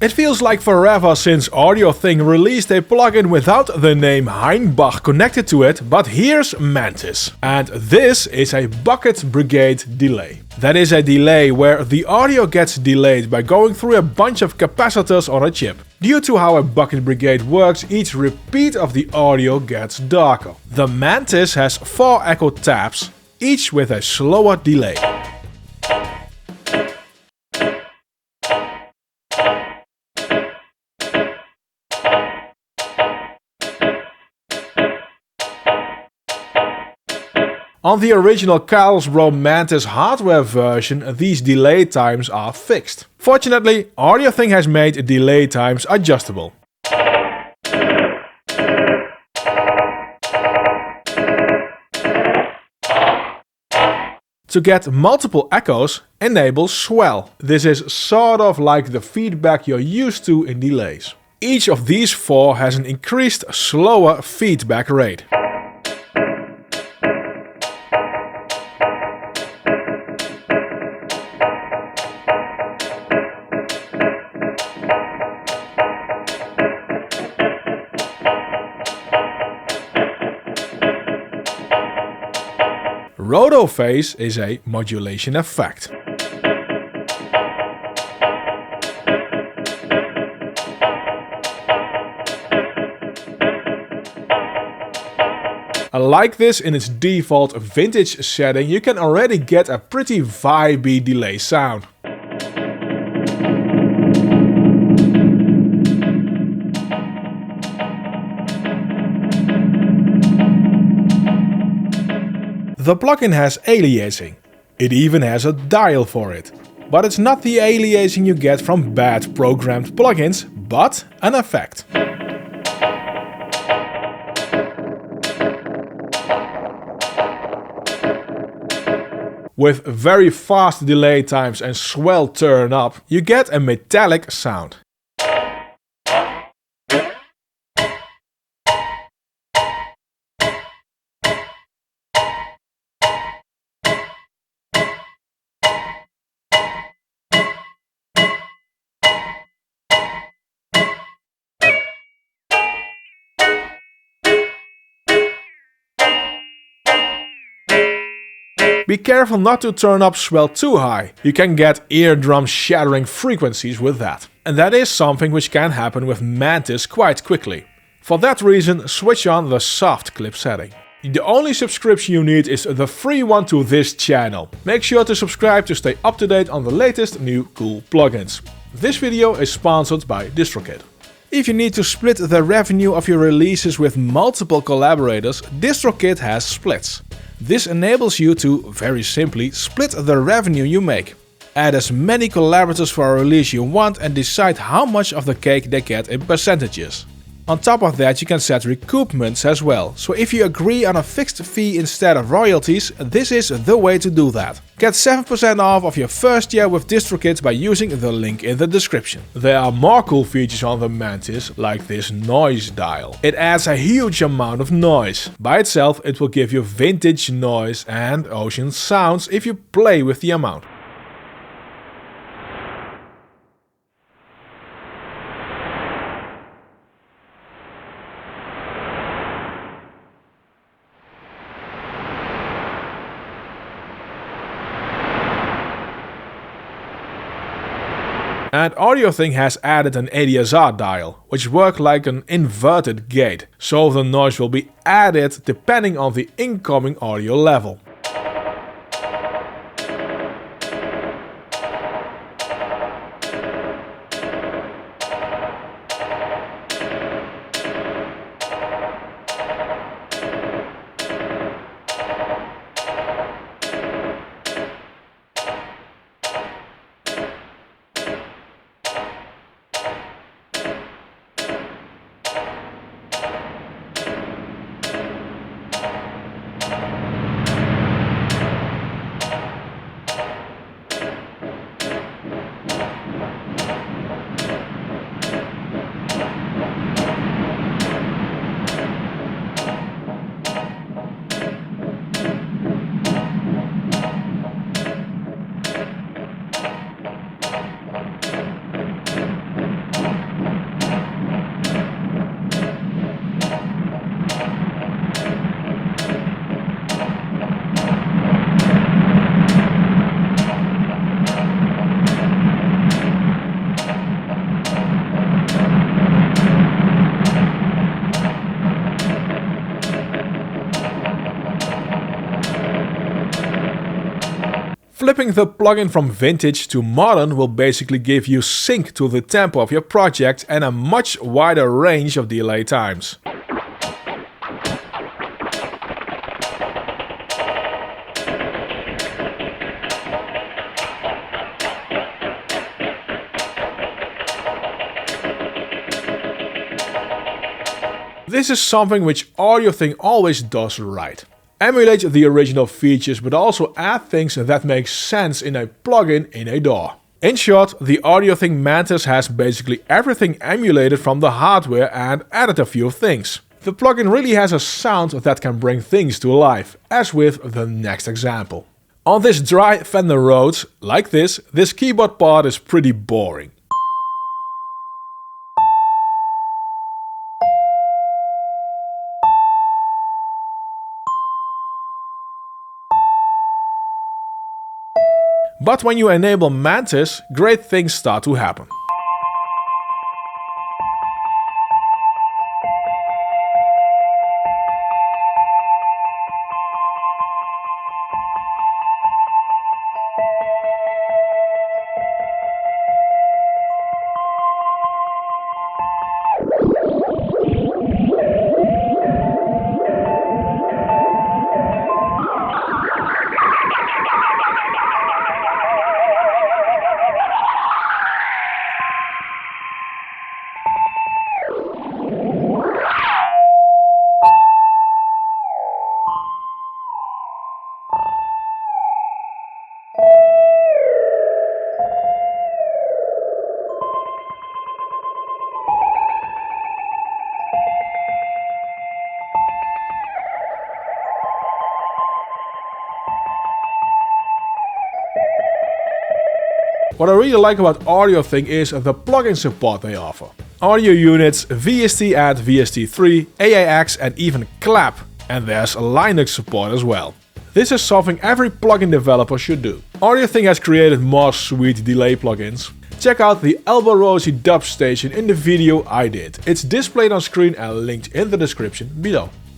It feels like forever since Audiothing released a plugin without the name Heinbach connected to it, but here's Mantis. And this is a Bucket Brigade Delay. That is a delay where the audio gets delayed by going through a bunch of capacitors on a chip. Due to how a Bucket Brigade works, each repeat of the audio gets darker. The Mantis has 4 echo taps, each with a slower delay. On the original Carlsbro Mantis hardware version, these delay times are fixed. Fortunately, Audiothing has made delay times adjustable. To get multiple echoes, enable swell. This is sort of like the feedback you're used to in delays. Each of these 4 has an increased, slower feedback rate. Roto phase is a modulation effect. Like this in its default vintage setting, you can already get a pretty vibey delay sound. The plugin has aliasing. It even has a dial for it. But it's not the aliasing you get from bad programmed plugins, but an effect. With very fast delay times and swell turn up, you get a metallic sound. Be careful not to turn up swell too high. You can get eardrum shattering frequencies with that. And that is something which can happen with Mantis quite quickly. For that reason, switch on the soft clip setting. The only subscription you need is the free one to this channel. Make sure to subscribe to stay up to date on the latest new cool plugins. This video is sponsored by DistroKid. If you need to split the revenue of your releases with multiple collaborators, DistroKid has splits. This enables you to, very simply, split the revenue you make. Add as many collaborators for a release you want and decide how much of the cake they get in percentages. On top of that, you can set recoupments as well, so if you agree on a fixed fee instead of royalties, this is the way to do that. Get 7% off of your first year with DistroKid by using the link in the description. There are more cool features on the Mantis, like this noise dial. It adds a huge amount of noise. By itself, it will give you vintage noise and ocean sounds if you play with the amount. And Audiothing has added an ADSR dial, which works like an inverted gate, so the noise will be added depending on the incoming audio level. Flipping the plugin from vintage to modern will basically give you sync to the tempo of your project and a much wider range of delay times. This is something which Audiothing always does right. Emulate the original features but also add things that make sense in a plugin in a DAW. In short, the Audiothing Mantis has basically everything emulated from the hardware and added a few things. The plugin really has a sound that can bring things to life, as with the next example. On this dry Fender Rhodes, like this keyboard part is pretty boring. But when you enable Mantis, great things start to happen. What I really like about Audiothing is the plugin support they offer. Audio units, VST and VST3, AAX and even clap. And there's Linux support as well. This is something every plugin developer should do. Audiothing has created more sweet delay plugins. Check out the Elbow Rosie dub station in the video I did. It's displayed on screen and linked in the description below.